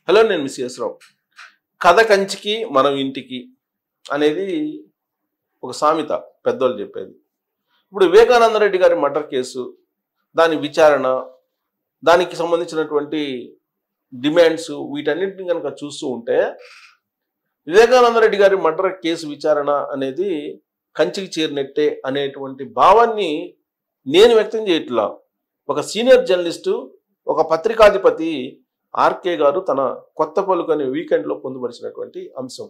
Hello, నేను miss రావు. కథ కంచికి మనం ఇంటికి అనేది ఒక సామెత పెద్దోళ్ళు చెప్పేది. ఇప్పుడు వివేకానంద రెడ్డి గారి మర్డర్ కేసు, దాని విచారణ, దానికి సంబంధించినటువంటి డిమాండ్స్, వీటన్నిటిని కనుక చూస్తూ ఉంటే వివేకానంద రెడ్డి గారి మర్డర్ కేసు విచారణ అనేది కంచికి చేరినట్టే అనేటువంటి భావాన్ని నేను వ్యక్తం చేయట్లా. ఒక సీనియర్ జర్నలిస్టు, ఒక పత్రికాధిపతి ఆర్కే గారు తన కొత్త పలుకు అనే వీకెండ్లో పొందుపరిచినటువంటి అంశం.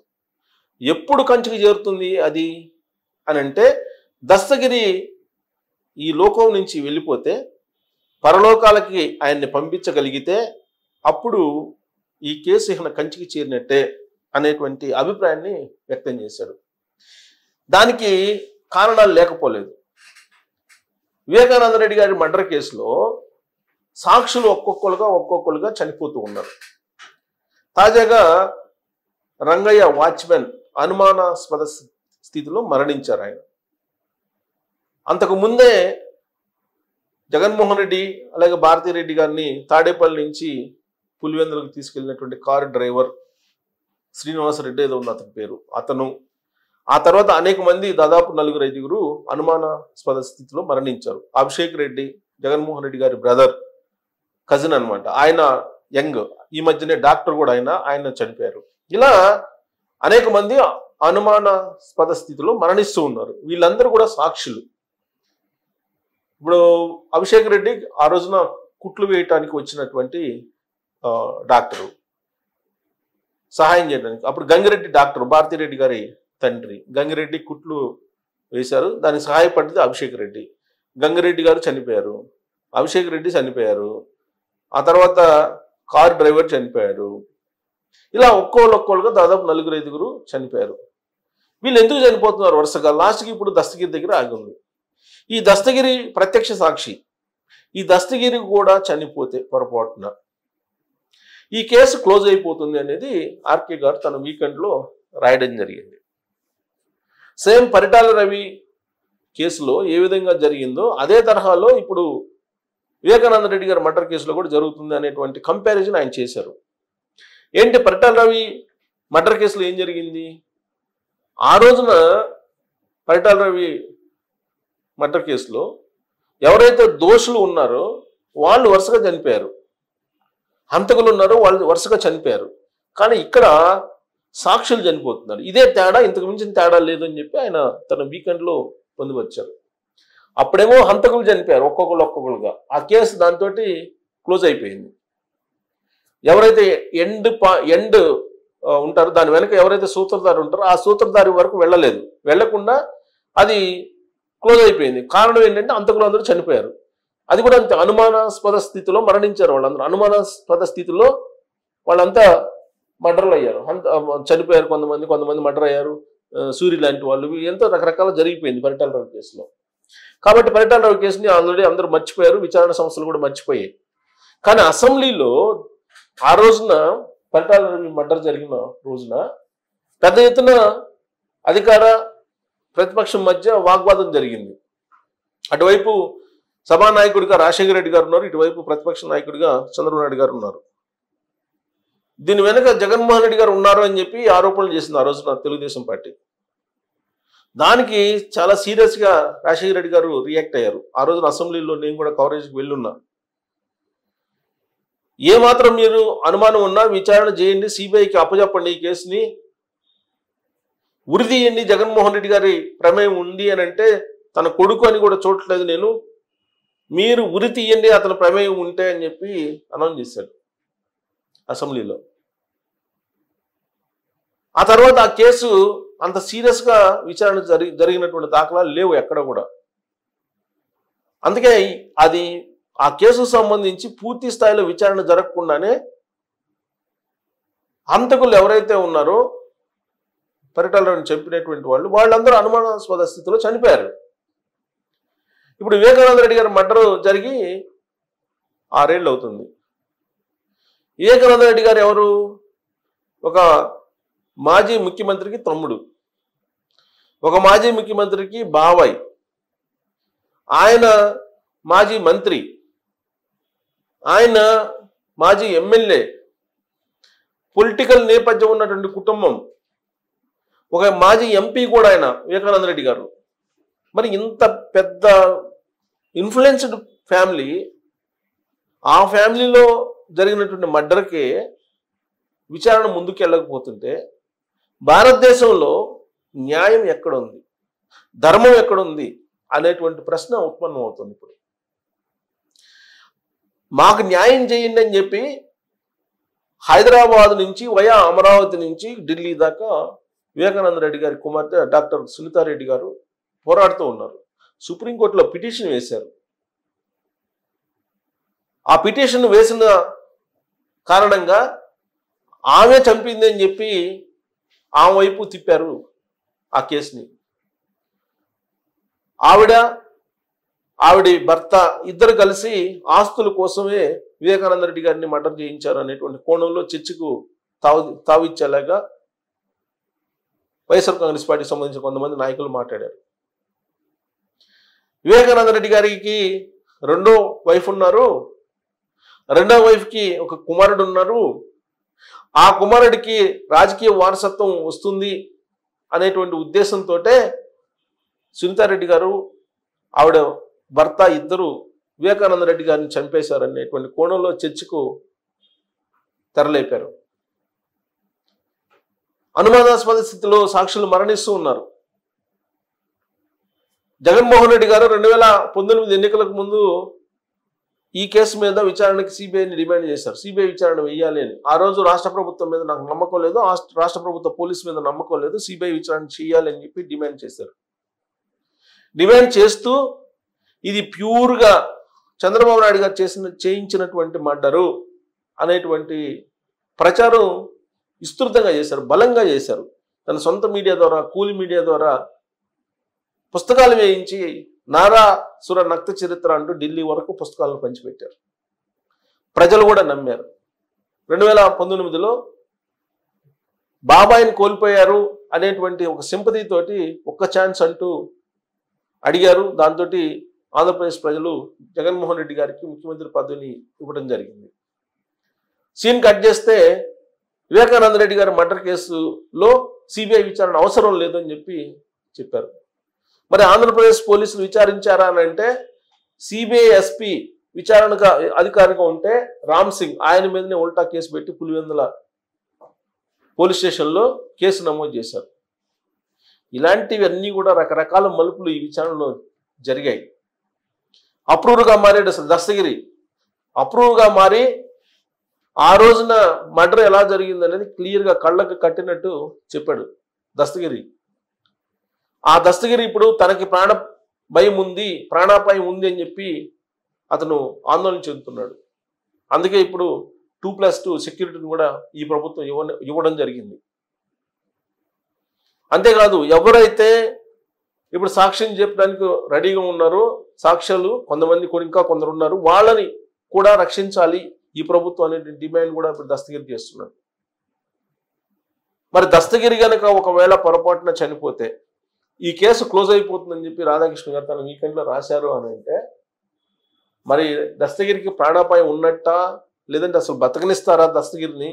ఎప్పుడు కంచికి చేరుతుంది అది అని అంటే, దస్తగిరి ఈ లోకం నుంచి వెళ్ళిపోతే, పరలోకాలకి ఆయన్ని పంపించగలిగితే అప్పుడు ఈ కేసు ఇక కంచికి చేరినట్టే అనేటువంటి అభిప్రాయాన్ని వ్యక్తం చేశాడు. దానికి కారణాలు లేకపోలేదు. వివేకానంద రెడ్డి గారి మర్డర్ కేసులో సాక్షులు ఒక్కొక్కరుగా చనిపోతూ ఉన్నారు. తాజాగా రంగయ్య వాచ్మెన్ అనుమానాస్పద స్థితిలో మరణించారు. ఆయన అంతకు ముందే జగన్మోహన్ రెడ్డి అలాగే భారతిరెడ్డి గారిని తాడేపల్లి నుంచి పులివెందులకు తీసుకెళ్లినటువంటి కారు డ్రైవర్ శ్రీనివాసరెడ్డి ఏదో ఉంది అతని పేరు, అతను, ఆ తర్వాత అనేక మంది, దాదాపు 4-5 అనుమానాస్పద స్థితిలో మరణించారు. అభిషేక్ రెడ్డి జగన్మోహన్ రెడ్డి గారి బ్రదర్, కజిన్ అనమాట. ఆయన యంగ్, ఈ మధ్యనే డాక్టర్ కూడా ఆయన చనిపోయారు. ఇలా అనేక మంది అనుమానాస్పద స్థితిలో మరణిస్తూ ఉన్నారు. వీళ్ళందరూ కూడా సాక్షులు. ఇప్పుడు అభిషేక్ రెడ్డి ఆ రోజున కుట్లు వేయటానికి వచ్చినటువంటి డాక్టరు, సహాయం చేయడానికి. అప్పుడు గంగిరెడ్డి డాక్టర్, భారతిరెడ్డి గారి తండ్రి. గంగిరెడ్డి కుట్లు వేశారు, దానికి సహాయపడ్డది అభిషేక్ రెడ్డి. గంగిరెడ్డి గారు చనిపోయారు, అభిషేక్ రెడ్డి చనిపోయారు, ఆ తర్వాత కారు డ్రైవర్ చనిపోయారు. ఇలా ఒక్కోళ్ళుగా దాదాపు 4-5 చనిపోయారు. వీళ్ళు ఎందుకు చనిపోతున్నారు వరుసగా? లాస్ట్కి ఇప్పుడు దస్తగిరి దగ్గర ఆగింది. ఈ దస్తగిరి ప్రత్యక్ష సాక్షి. ఈ దస్తగిరి కూడా చనిపోతే పొరపాటున ఈ కేసు క్లోజ్ అయిపోతుంది అనేది ఆర్కే గారు తన వీకెండ్లో రాయడం జరిగింది. సేమ్ పరిటాల రవి కేసులో ఏ విధంగా జరిగిందో అదే తరహాలో ఇప్పుడు వివేకానంద రెడ్డి గారి మర్డర్ కేసులో కూడా జరుగుతుంది అనేటువంటి కంపారిజన్ ఆయన చేశారు. ఏంటి, పరిటాల రవి మర్డర్ కేసులో ఏం జరిగింది? ఆ రోజున పరిటాల రవి మర్డర్ కేసులో ఎవరైతే దోషులు ఉన్నారో వాళ్ళు వరుసగా చనిపోయారు, హంతకులు ఉన్నారో వాళ్ళు వరుసగా చనిపోయారు. కానీ ఇక్కడ సాక్షులు చనిపోతున్నారు. ఇదే తేడా, ఇంతకు మించిన తేడా లేదు అని చెప్పి ఆయన తన వీకెండ్లో పొందుపరిచారు. అప్పుడేమో హంతకులు చనిపోయారు ఒక్కొక్కరుగా. ఆ కేసు దాంతో క్లోజ్ అయిపోయింది. ఎవరైతే ఎండ్ ఉంటారో దాని వెనక ఎవరైతే సూత్రధారి ఉంటారో ఆ సూత్రధారి వరకు వెళ్లకుండా అది క్లోజ్ అయిపోయింది. కారణం ఏంటంటే హంతకులు అందరూ చనిపోయారు. అది కూడా అంతే, అనుమానాస్పద స్థితిలో మరణించారు. వాళ్ళందరూ అనుమానాస్పద స్థితిలో వాళ్ళంతా మర్డర్లు అయ్యారు, చనిపోయారు. కొంతమంది మర్డర్ అయ్యారు. సూరి లాంటి వాళ్ళు, ఎంతో రకరకాల జరిగిపోయింది పరిటాల రవి కేసులో. కాబట్టి పరిటాల రవి కేసుని ఆల్రెడీ అందరూ మర్చిపోయారు, విచారణ సంస్థలు కూడా మర్చిపోయాయి. కానీ అసెంబ్లీలో ఆ రోజున పరిటాల రవి మర్డర్ జరిగిన రోజున పెద్ద ఎత్తున అధికార ప్రతిపక్షం మధ్య వాగ్వాదం జరిగింది. అటువైపు సభానాయకుడిగా రాజశేఖర రెడ్డి గారు ఉన్నారు, ఇటువైపు ప్రతిపక్ష నాయకుడిగా చంద్రబాబు నాయుడు గారు ఉన్నారు. దీని వెనక జగన్మోహన్ రెడ్డి గారు ఉన్నారు అని చెప్పి ఆరోపణలు చేసింది ఆ రోజున తెలుగుదేశం పార్టీ. దానికి చాలా సీరియస్గా రాజశేఖర రెడ్డి గారు రియాక్ట్ అయ్యారు. ఆ రోజున అసెంబ్లీలో నేను కూడా కవరేజ్కి వెళ్ళున్నా. ఏమాత్రం మీరు అనుమానం ఉన్నా విచారణ చేయండి, సిబిఐకి అప్పచెప్పండి, ఈ కేసుని ఉరి తీయండి. జగన్మోహన్ రెడ్డి గారి ప్రమేయం ఉంది అని అంటే తన కొడుకు అని కూడా చూడట్లేదు నేను, మీరు ఉరి తీయండి అతని ప్రమేయం ఉంటే అని చెప్పి అనౌన్స్ చేశాడు అసెంబ్లీలో. ఆ తర్వాత ఆ కేసు అంత సీరియస్గా విచారణ జరిగినటువంటి దాఖలాలు లేవు ఎక్కడ కూడా. అందుకే అది ఆ కేసుకు సంబంధించి పూర్తి స్థాయిలో విచారణ జరగకుండానే హంతకులు ఎవరైతే ఉన్నారో పరిటాల రవిని చంపినటువంటి వాళ్ళందరూ అనుమానాస్పద స్థితిలో చనిపోయారు. ఇప్పుడు వివేకానంద రెడ్డి గారి మర్డర్ జరిగి 6 ఏళ్ళు అవుతుంది. వివేకానంద రెడ్డి గారు ఎవరు? ఒక మాజీ ముఖ్యమంత్రికి తమ్ముడు, ఒక మాజీ ముఖ్యమంత్రికి బాబాయ్, ఆయన మాజీ మంత్రి, ఆయన మాజీ ఎమ్మెల్యే, పొలిటికల్ నేపథ్యం ఉన్నటువంటి కుటుంబం, ఒక మాజీ ఎంపీ కూడా ఆయన వివేకానంద రెడ్డి గారు. మరి ఇంత పెద్ద ఇన్ఫ్లుయెన్స్డ్ ఫ్యామిలీ, ఆ ఫ్యామిలీలో జరిగినటువంటి మర్డర్కే విచారణ ముందుకు వెళ్ళకపోతుంటే భారతదేశంలో న్యాయం ఎక్కడుంది, ధర్మం ఎక్కడుంది అనేటువంటి ప్రశ్న ఉత్పన్నం అవుతుంది. ఇప్పుడు మాకు న్యాయం చేయండి అని చెప్పి హైదరాబాద్ నుంచి వయా అమరావతి నుంచి ఢిల్లీ దాకా వివేకానంద రెడ్డి గారి కుమార్తె డాక్టర్ సునీతారెడ్డి గారు పోరాడుతూ ఉన్నారు. సుప్రీంకోర్టులో పిటిషన్ వేశారు. ఆ పిటిషన్ వేసిన కారణంగా ఆమె చంపింది అని చెప్పి ఆమె వైపు తిప్పారు ఆ కేసుని. ఆవిడ భర్త ఇద్దరు కలిసి ఆస్తుల కోసమే వివేకానంద రెడ్డి గారిని మర్డర్ చేయించారు అనేటువంటి కోణంలో చర్చకు తావిచ్చేలాగా వైఎస్ఆర్ కాంగ్రెస్ పార్టీకి సంబంధించిన కొంతమంది నాయకులు మాట్లాడారు. వివేకానంద రెడ్డి గారికి రెండో వైఫ్ ఉన్నారు, రెండో వైఫ్కి ఒక కుమారుడు ఉన్నారు. ఆ కుమారుడికి రాజకీయ వారసత్వం వస్తుంది అనేటువంటి ఉద్దేశంతో సునీతారెడ్డి గారు ఆవిడ భర్త ఇద్దరు వివేకానంద రెడ్డి గారిని చంపేశారనేటువంటి కోణంలో చర్చకు తెరలేపారు. అనుమానాస్పద స్థితిలో సాక్షులు మరణిస్తూ ఉన్నారు. జగన్మోహన్ రెడ్డి గారు 2019 ఎన్నికలకు ముందు ఈ కేసు మీద విచారణకి సిబిఐని డిమాండ్ చేశారు. సిబిఐ విచారణ వేయాలి అని. ఆ రోజు రాష్ట్ర ప్రభుత్వం మీద నాకు నమ్మకం లేదు, రాష్ట్ర ప్రభుత్వ పోలీసు మీద నమ్మకం లేదు, సిబిఐ విచారణ చేయాలి అని చెప్పి డిమాండ్ చేశారు. డిమాండ్ చేస్తూ ఇది ప్యూర్గా చంద్రబాబు నాయుడు గారు చేయించినటువంటి మర్డరు అనేటువంటి ప్రచారం విస్తృతంగా చేశారు, బలంగా చేశారు. తన సొంత మీడియా ద్వారా, కూలి మీడియా ద్వారా పుస్తకాలు వేయించి నారాసుర నక్త చరిత్ర అంటూ ఢిల్లీ వరకు పుస్తకాలను పంచిపెట్టారు. ప్రజలు కూడా నమ్మారు. 2019లో బాబాయిని కోల్పోయారు అనేటువంటి ఒక సింపతితోటి ఒక్క ఛాన్స్ అంటూ అడిగారు. దాంతో ఆంధ్రప్రదేశ్ ప్రజలు జగన్మోహన్ రెడ్డి గారికి ముఖ్యమంత్రి పదవిని ఇవ్వడం జరిగింది. సీన్ కట్ చేస్తే వివేకానంద రెడ్డి గారి మర్డర్ కేసులో సిబిఐ విచారణ అవసరం లేదని చెప్పారు. మరి ఆంధ్రప్రదేశ్ పోలీసులు విచారించారా అని అంటే సిబిఐ ఎస్పీ విచారణకు అధికారిగా ఉంటే రామ్ సింగ్ ఆయన మీదనే ఉల్టా కేసు పెట్టి పులివెందుల పోలీస్ స్టేషన్లో కేసు నమోదు చేశారు. ఇలాంటివన్నీ కూడా రకరకాల మలుపులు ఈ విచారణలో జరిగాయి. అప్రూవ్గా మారాడు అసలు దస్తగిరి. అప్రూవ్గా మారి ఆ రోజున మర్డర్ ఎలా జరిగింది అనేది క్లియర్గా కళ్ళకు కట్టినట్టు చెప్పాడు దస్తగిరి. ఆ దస్తగిరి ఇప్పుడు తనకి భయం ఉంది, ప్రాణాపాయం ఉంది అని చెప్పి అతను ఆందోళన చెందుతున్నాడు. అందుకే ఇప్పుడు 2+2 సెక్యూరిటీని కూడా ఈ ప్రభుత్వం ఇవ్వడం జరిగింది. అంతేకాదు ఎవరైతే ఇప్పుడు సాక్ష్యం చెప్పడానికి రెడీగా ఉన్నారో సాక్ష్యాలు కొంతమంది ఇంకా కొందరు ఉన్నారు, వాళ్ళని కూడా రక్షించాలి ఈ ప్రభుత్వం అనే డిమాండ్ కూడా ఇప్పుడు దస్తగిరి చేస్తున్నాడు. మరి దస్తగిరి కనుక ఒకవేళ పొరపాటున చనిపోతే ఈ కేసు క్లోజ్ అయిపోతుందని చెప్పి రాధాకృష్ణ గారు తన వీకెండ్లో రాశారు అని అంటే మరి దస్తగిరికి ప్రాణాపాయం ఉన్నట్టా, లేదంటే అసలు బతకనిస్తారా దస్తగిరిని?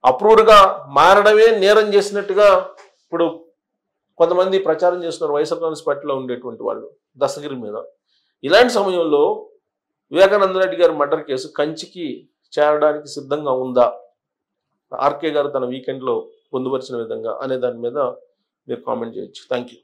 అప్రూవ్డ్గా మారడమే నేరం చేసినట్టుగా ఇప్పుడు కొంతమంది ప్రచారం చేస్తున్నారు వైఎస్ఆర్ కాంగ్రెస్ పార్టీలో ఉండేటువంటి వాళ్ళు దస్తగిరి మీద. ఇలాంటి సమయంలో వివేకానంద రెడ్డి గారి మర్డర్ కేసు కంచికి చేరడానికి సిద్ధంగా ఉందా ఆర్కే గారు తన వీకెండ్లో పొందుపరిచిన విధంగా అనే దాని మీద మీరు కామెంట్ చేయొచ్చు. Thank you.